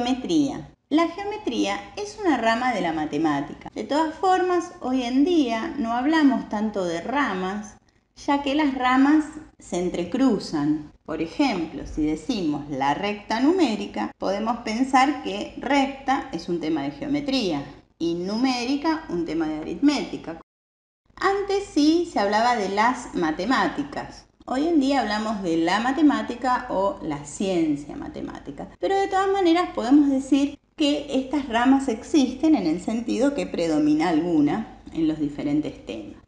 Geometría. La geometría es una rama de la matemática. De todas formas, hoy en día no hablamos tanto de ramas, ya que las ramas se entrecruzan. Por ejemplo, si decimos la recta numérica, podemos pensar que recta es un tema de geometría y numérica un tema de aritmética. Antes sí se hablaba de las matemáticas. Hoy en día hablamos de la matemática o la ciencia matemática. Pero de todas maneras podemos decir que estas ramas existen en el sentido que predomina alguna en los diferentes temas.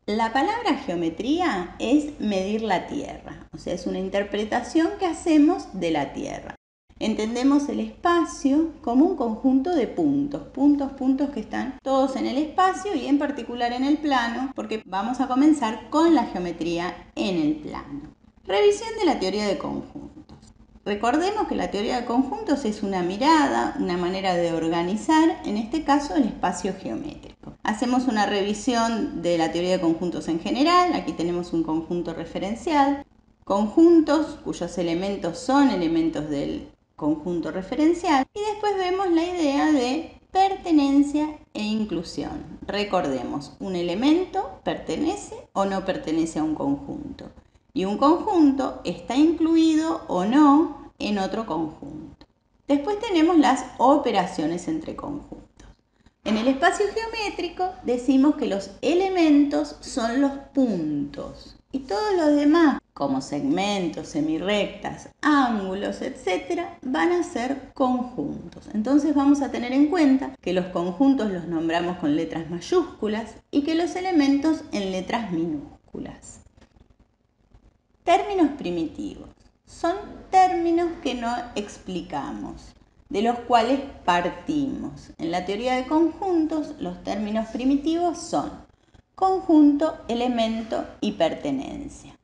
La palabra geometría es medir la Tierra, o sea, es una interpretación que hacemos de la Tierra. Entendemos el espacio como un conjunto de puntos que están todos en el espacio y en particular en el plano, porque vamos a comenzar con la geometría en el plano. Revisión de la teoría de conjuntos. Recordemos que la teoría de conjuntos es una mirada, una manera de organizar, en este caso, el espacio geométrico. Hacemos una revisión de la teoría de conjuntos en general. Aquí tenemos un conjunto referencial, conjuntos cuyos elementos son elementos del conjunto referencial, y después vemos la idea de pertenencia e inclusión. Recordemos, un elemento pertenece o no pertenece a un conjunto, y un conjunto está incluido o no en otro conjunto. Después tenemos las operaciones entre conjuntos. En el espacio geométrico decimos que los elementos son los puntos y todos los demás, como segmentos, semirrectas, ángulos, etc., van a ser conjuntos. Entonces vamos a tener en cuenta que los conjuntos los nombramos con letras mayúsculas y que los elementos en letras minúsculas. Términos primitivos. Son términos que no explicamos, de los cuales partimos. En la teoría de conjuntos, los términos primitivos son conjunto, elemento y pertenencia.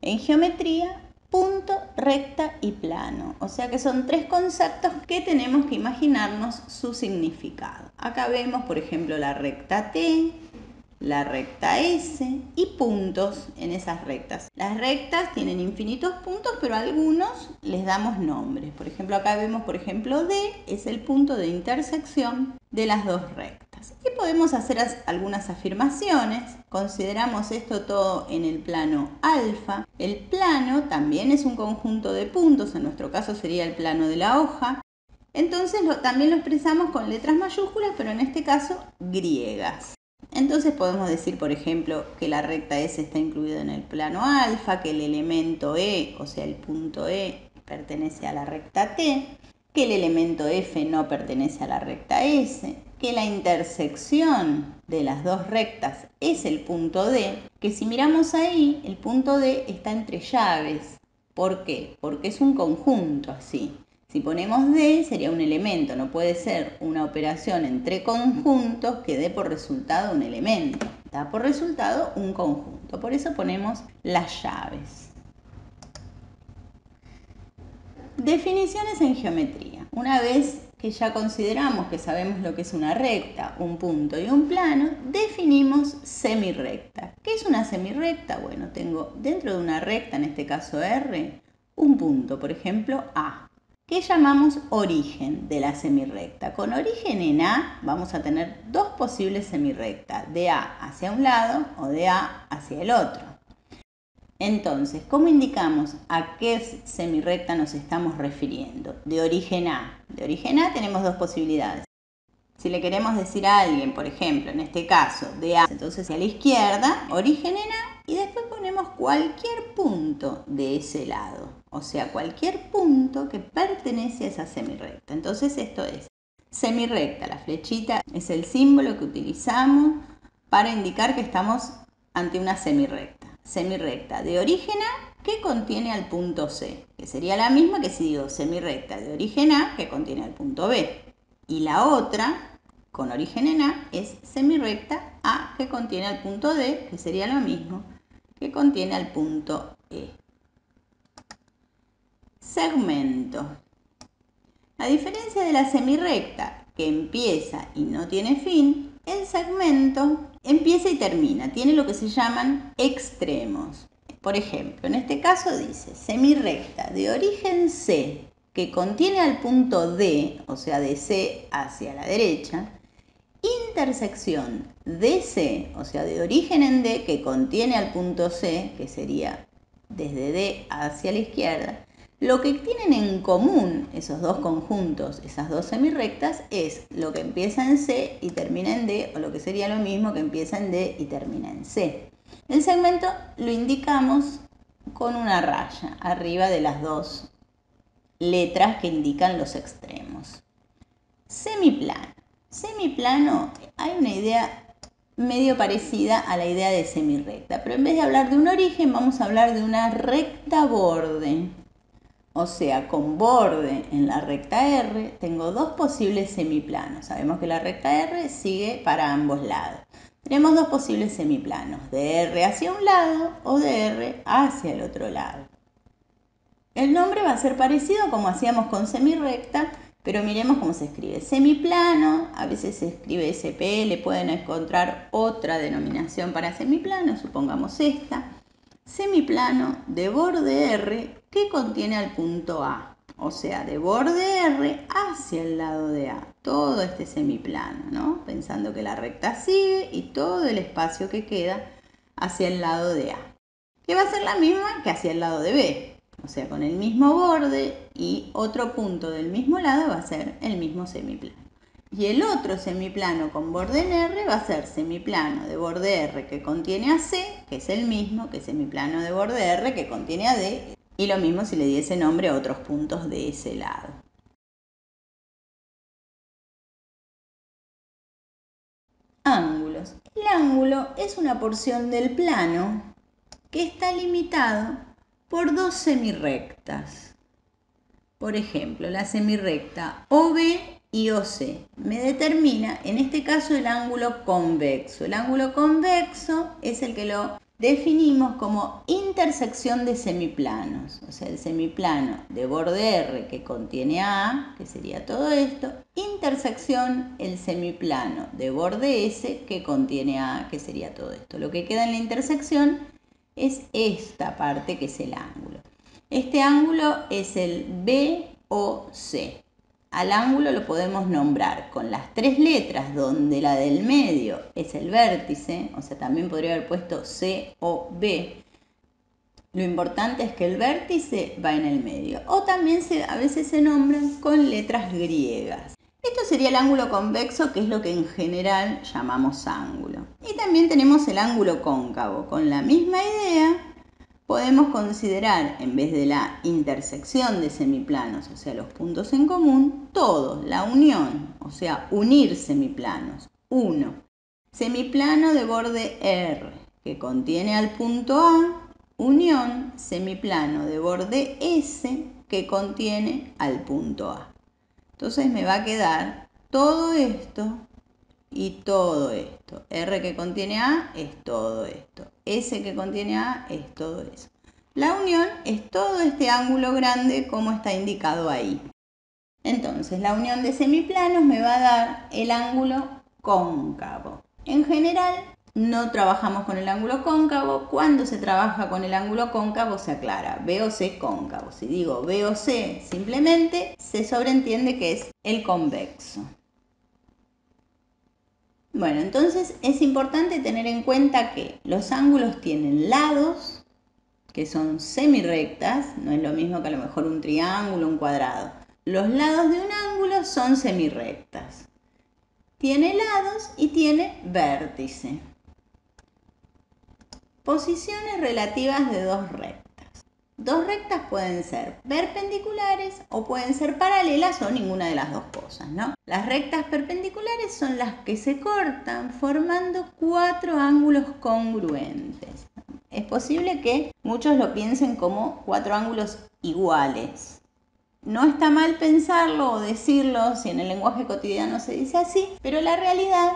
En geometría, punto, recta y plano. O sea que son tres conceptos que tenemos que imaginarnos su significado. Acá vemos, por ejemplo, la recta T, la recta S y puntos en esas rectas. Las rectas tienen infinitos puntos, pero a algunos les damos nombres. Por ejemplo, acá vemos, D es el punto de intersección de las dos rectas. Y podemos hacer algunas afirmaciones. Consideramos esto todo en el plano alfa. El plano también es un conjunto de puntos, en nuestro caso sería el plano de la hoja. Entonces también lo expresamos con letras mayúsculas, pero en este caso griegas. Entonces podemos decir, por ejemplo, que la recta S está incluida en el plano alfa, que el elemento E, o sea, el punto E, pertenece a la recta T, que el elemento F no pertenece a la recta S, que la intersección de las dos rectas es el punto D, que si miramos ahí, el punto D está entre llaves. ¿Por qué? Porque es un conjunto así. Si ponemos D, sería un elemento, no puede ser una operación entre conjuntos que dé por resultado un elemento. Da por resultado un conjunto, por eso ponemos las llaves. Definiciones en geometría. Una vez que ya consideramos que sabemos lo que es una recta, un punto y un plano, definimos semirrecta. ¿Qué es una semirrecta? Bueno, tengo dentro de una recta, en este caso R, un punto, por ejemplo, A, que llamamos origen de la semirrecta. Con origen en A vamos a tener dos posibles semirrectas, de A hacia un lado o de A hacia el otro. Entonces, ¿cómo indicamos a qué semirrecta nos estamos refiriendo? De origen A. De origen A tenemos dos posibilidades. Si le queremos decir a alguien, por ejemplo, en este caso, de A, entonces a la izquierda, origen en A, y después ponemos cualquier punto de ese lado. O sea, cualquier punto que pertenece a esa semirrecta. Entonces esto es semirrecta. La flechita es el símbolo que utilizamos para indicar que estamos ante una semirrecta. Semirrecta de origen A que contiene al punto C, que sería la misma que si digo semirrecta de origen A que contiene al punto B. Y la otra, con origen en A, es semirrecta A que contiene al punto D, que sería lo mismo que contiene al punto E. Segmento. A diferencia de la semirrecta, que empieza y no tiene fin, el segmento empieza y termina, tiene lo que se llaman extremos. Por ejemplo, en este caso dice semirrecta de origen C que contiene al punto D, o sea, de C hacia la derecha, intersección DC, o sea, de origen en D, que contiene al punto C, que sería desde D hacia la izquierda, lo que tienen en común esos dos conjuntos, esas dos semirrectas, es lo que empieza en C y termina en D, o lo que sería lo mismo que empieza en D y termina en C. El segmento lo indicamos con una raya arriba de las dos letras que indican los extremos. Semiplano. Semiplano, hay una idea medio parecida a la idea de semirrecta, pero en vez de hablar de un origen, vamos a hablar de una recta borde. O sea, con borde en la recta R, tengo dos posibles semiplanos. Sabemos que la recta R sigue para ambos lados. Tenemos dos posibles semiplanos, de R hacia un lado o de R hacia el otro lado. El nombre va a ser parecido como hacíamos con semirrecta, pero miremos cómo se escribe. Semiplano, a veces se escribe SP, le pueden encontrar otra denominación para semiplano, supongamos esta. Semiplano de borde R que contiene al punto A, o sea, de borde R hacia el lado de A, todo este semiplano, ¿no? Pensando que la recta sigue y todo el espacio que queda hacia el lado de A, que va a ser la misma que hacia el lado de B, o sea, con el mismo borde y otro punto del mismo lado va a ser el mismo semiplano. Y el otro semiplano con borde en R va a ser semiplano de borde R que contiene a C, que es el mismo que semiplano de borde R que contiene a D, y lo mismo si le diese nombre a otros puntos de ese lado. Ángulos. El ángulo es una porción del plano que está limitado por dos semirrectas. Por ejemplo, la semirrecta OB y OC me determina, en este caso, el ángulo convexo. El ángulo convexo es el que lo definimos como intersección de semiplanos, o sea, el semiplano de borde R que contiene A, que sería todo esto, intersección el semiplano de borde S que contiene A, que sería todo esto. Lo que queda en la intersección es esta parte que es el ángulo. Este ángulo es el BOC. Al ángulo lo podemos nombrar con las tres letras, donde la del medio es el vértice, o sea, también podría haber puesto COB. Lo importante es que el vértice va en el medio, o también a veces se nombran con letras griegas. Esto sería el ángulo convexo, que es lo que en general llamamos ángulo. Y también tenemos el ángulo cóncavo, con la misma idea. Podemos considerar, en vez de la intersección de semiplanos, o sea, los puntos en común, todos, la unión, o sea, unir semiplanos. 1. Semiplano de borde R, que contiene al punto A, unión semiplano de borde S, que contiene al punto A. Entonces me va a quedar todo esto y todo esto. R que contiene A es todo esto. S que contiene A es todo eso. La unión es todo este ángulo grande como está indicado ahí. Entonces, la unión de semiplanos me va a dar el ángulo cóncavo. En general, no trabajamos con el ángulo cóncavo. Cuando se trabaja con el ángulo cóncavo se aclara BOC cóncavo. Si digo BOC simplemente, se sobreentiende que es el convexo. Bueno, entonces es importante tener en cuenta que los ángulos tienen lados, que son semirrectas, no es lo mismo que a lo mejor un triángulo, un cuadrado. Los lados de un ángulo son semirrectas. Tiene lados y tiene vértice. Posiciones relativas de dos rectas. Dos rectas pueden ser perpendiculares o pueden ser paralelas o ninguna de las dos cosas, ¿no? Las rectas perpendiculares son las que se cortan formando cuatro ángulos congruentes. Es posible que muchos lo piensen como cuatro ángulos iguales. No está mal pensarlo o decirlo si en el lenguaje cotidiano se dice así, pero la realidad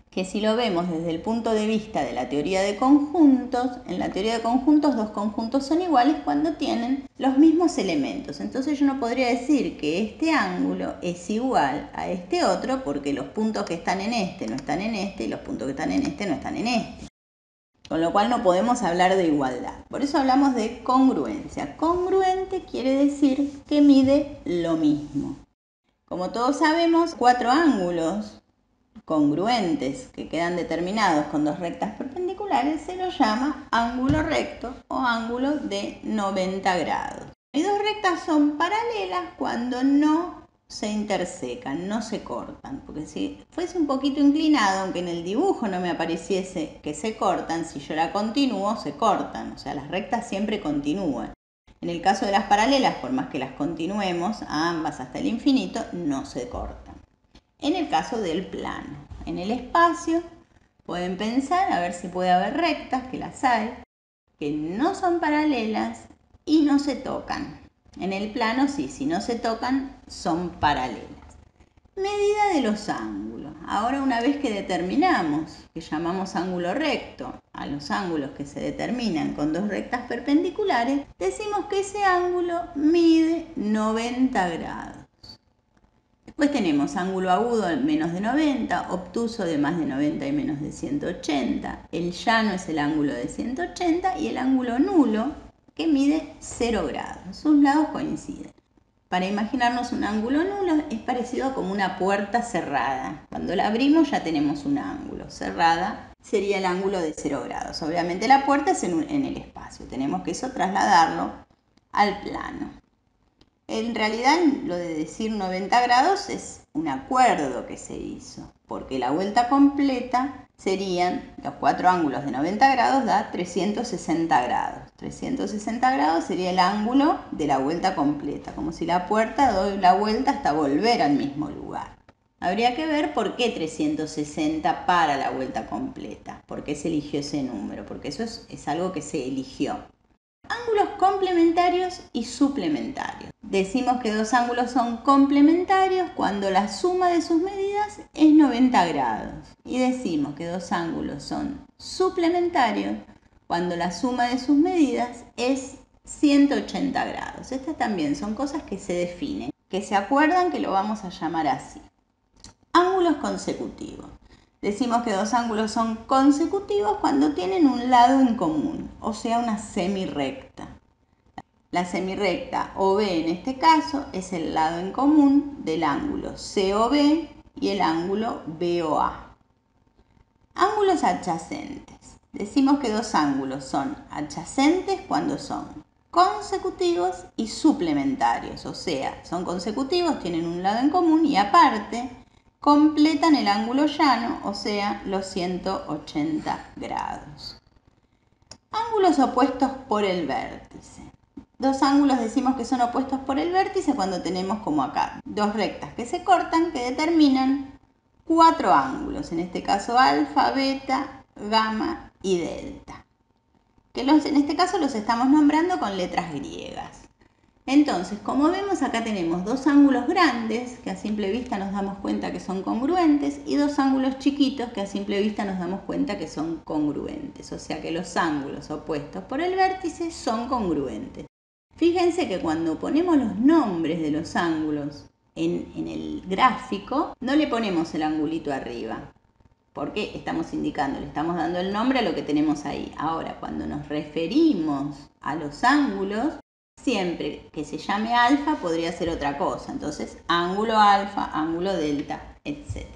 que si lo vemos desde el punto de vista de la teoría de conjuntos, en la teoría de conjuntos dos conjuntos son iguales cuando tienen los mismos elementos. Entonces yo no podría decir que este ángulo es igual a este otro porque los puntos que están en este no están en este y los puntos que están en este no están en este. con lo cual no podemos hablar de igualdad. Por eso hablamos de congruencia. Congruente quiere decir que mide lo mismo. Como todos sabemos, 4 ángulos congruentes que quedan determinados con 2 rectas perpendiculares se los llama ángulo recto o ángulo de 90 grados. Y 2 rectas son paralelas cuando no se intersecan, no se cortan, porque si fuese un poquito inclinado, aunque en el dibujo no me apareciese que se cortan, si yo la continúo, se cortan, o sea, las rectas siempre continúan. En el caso de las paralelas, por más que las continuemos a ambas hasta el infinito, no se cortan. En el caso del plano, en el espacio, pueden pensar a ver si puede haber rectas, que las hay, que no son paralelas y no se tocan. En el plano sí, si no se tocan, son paralelas. Medida de los ángulos. Ahora, una vez que determinamos, que llamamos ángulo recto, a los ángulos que se determinan con 2 rectas perpendiculares, decimos que ese ángulo mide 90 grados. Después tenemos ángulo agudo de menos de 90, obtuso de más de 90 y menos de 180. El llano es el ángulo de 180 y el ángulo nulo que mide 0 grados. Sus lados coinciden. Para imaginarnos un ángulo nulo es parecido como una puerta cerrada. Cuando la abrimos ya tenemos un ángulo. Cerrada sería el ángulo de 0 grados. Obviamente la puerta es en el espacio. Tenemos que eso trasladarlo al plano. En realidad lo de decir 90 grados es un acuerdo que se hizo, porque la vuelta completa serían, los 4 ángulos de 90 grados da 360 grados. 360 grados sería el ángulo de la vuelta completa, como si la puerta doy la vuelta hasta volver al mismo lugar. Habría que ver por qué 360 para la vuelta completa, por qué se eligió ese número, porque eso es algo que se eligió. Ángulos complementarios y suplementarios. Decimos que 2 ángulos son complementarios cuando la suma de sus medidas es 90 grados. Y decimos que 2 ángulos son suplementarios cuando la suma de sus medidas es 180 grados. Estas también son cosas que se definen, que se acuerdan que lo vamos a llamar así. Ángulos consecutivos. Decimos que 2 ángulos son consecutivos cuando tienen un lado en común, o sea, una semirrecta. La semirrecta OB en este caso es el lado en común del ángulo COB y el ángulo BOA. Ángulos adyacentes. Decimos que 2 ángulos son adyacentes cuando son consecutivos y suplementarios, o sea, son consecutivos, tienen un lado en común y aparte completan el ángulo llano, o sea, los 180 grados. Ángulos opuestos por el vértice. 2 ángulos decimos que son opuestos por el vértice cuando tenemos como acá 2 rectas que se cortan que determinan 4 ángulos, en este caso alfa, beta, gamma y delta. Que en este caso los estamos nombrando con letras griegas. Entonces, como vemos, acá tenemos 2 ángulos grandes, que a simple vista nos damos cuenta que son congruentes, y 2 ángulos chiquitos, que a simple vista nos damos cuenta que son congruentes. O sea que los ángulos opuestos por el vértice son congruentes. Fíjense que cuando ponemos los nombres de los ángulos en el gráfico, no le ponemos el angulito arriba, porque estamos indicando, le estamos dando el nombre a lo que tenemos ahí. Ahora, cuando nos referimos a los ángulos, siempre que se llame alfa podría ser otra cosa. Entonces, ángulo alfa, ángulo delta, etc.